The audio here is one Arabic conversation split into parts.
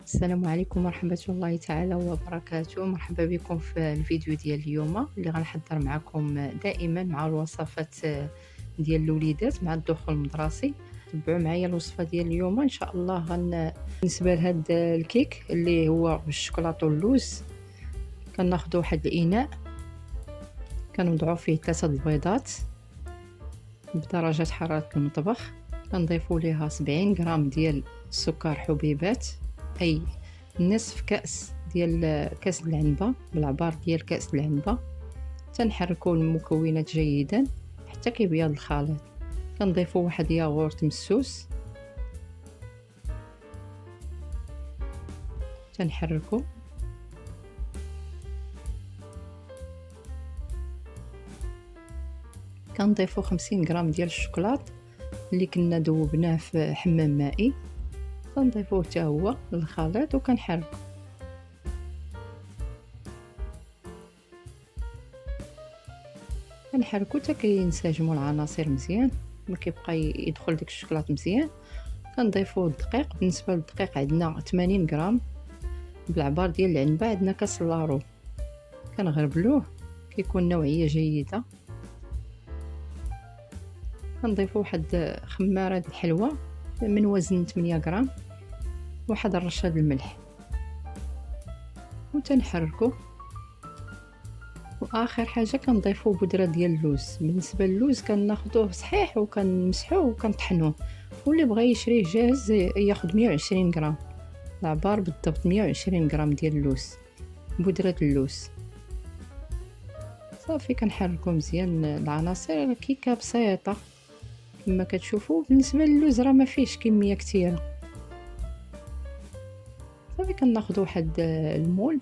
السلام عليكم ورحمة الله تعالى وبركاته. مرحبا بكم في الفيديو ديال اليوم اللي غنحضر معكم دائما مع الوصفات ديال الوليدات مع الدخول المدرسي. تبعوا معايا الوصفة ديال اليوم ان شاء الله. بالنسبة لهذا الكيك اللي هو بالشوكولاته واللوز، كناخذوا واحد الاناء كنوضعوا فيه 3 البيضات بدرجة حرارة المطبخ، كنضيفوا ليها 70 غرام ديال السكر حبيبات، اي نصف كاس ديال كاس العنبه بالعبار ديال كاس العنبه. تنحركوا المكونات جيدا حتى كيبيض الخليط. كنضيفوا واحد ياغورت مسوس، تنحركوا. كنضيفوا 50 غرام ديال الشوكولات اللي كنا ذوبناه في حمام مائي، كنضيفوه حتى هو للخليط وكنحركو. كنحركو حتى كينسجموا العناصر مزيان، ما كيبقى يدخل داك الشوكولات مزيان. كنضيفوا الدقيق. بالنسبه للدقيق عندنا 80 غرام بالعبار ديال العنبه، عندنا كاس لارو. كنغربلوه كيكون نوعيه جيده. كنضيفوا واحد خماره الحلوى من وزن 8 غرام، واحد الرشه د الملح، وتنحركو. واخر حاجه كنضيفوا بودره ديال اللوز. بالنسبه للوز كناخذوه صحيح وكنمسحوه وكنطحنوه، واللي بغى يشريه جاهز ياخذ 120 غرام العبار بالضبط، 120 غرام ديال اللوز، بودره اللوز. صافي كنحركو مزيان العناصر. كيكه بسيطه كما كتشوفوا. بالنسبه للوز راه ما فيهش كميه كثيره. صافي كناخذ واحد المول،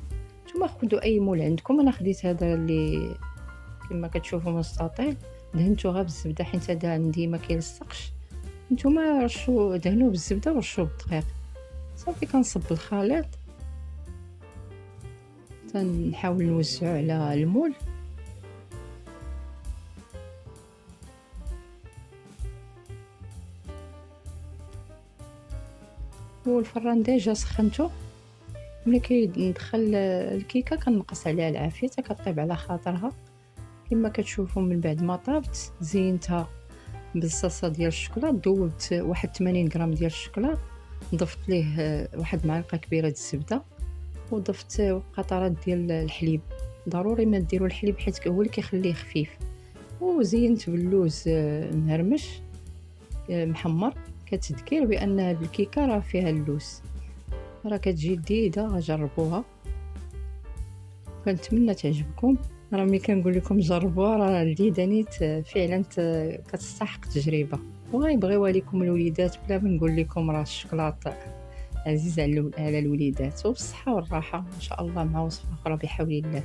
نتوما خذوا اي مول عندكم. انا خديت هذا اللي كما كتشوفوا مستطيل، دهنته غير بالزبده حيت هذا عندي ما كيلصقش. نتوما رشوا دهنوه بالزبده ورشوه بالدقيق. صافي كنصب الخليط، تنحاول نوزعو على المول. والفران ديجا سخنته. ملي كندخل الكيكه كنقص عليها العافيه حتى كطيب على خاطرها. كما كتشوفوا من بعد ما طابت زينتها بالصلصه ديال الشوكولاط. ذوبت واحد 80 غرام ديال الشوكولاط، ضفت ليه واحد معلقه كبيره ديال الزبده، وضفت قطرات ديال الحليب. ضروري ما ديروا الحليب حيت هو اللي كيخليه خفيف. وزينت باللوز مهرمش محمر كتذكير بان هاد الكيكه راه فيها اللوز، راه كتجي لذيذه. جربوها، كنتمنى تعجبكم. راه ملي كنقول لكم جربوها راه لذيذه نيت فعلا، كتستحق تجربه. وغيبغيوها لكم الوليدات بلا ما نقول لكم. راه الشوكولاط عزيز على الوليدات. وبالصحه والراحه ان شاء الله، مع وصفه اخرى بحول الله.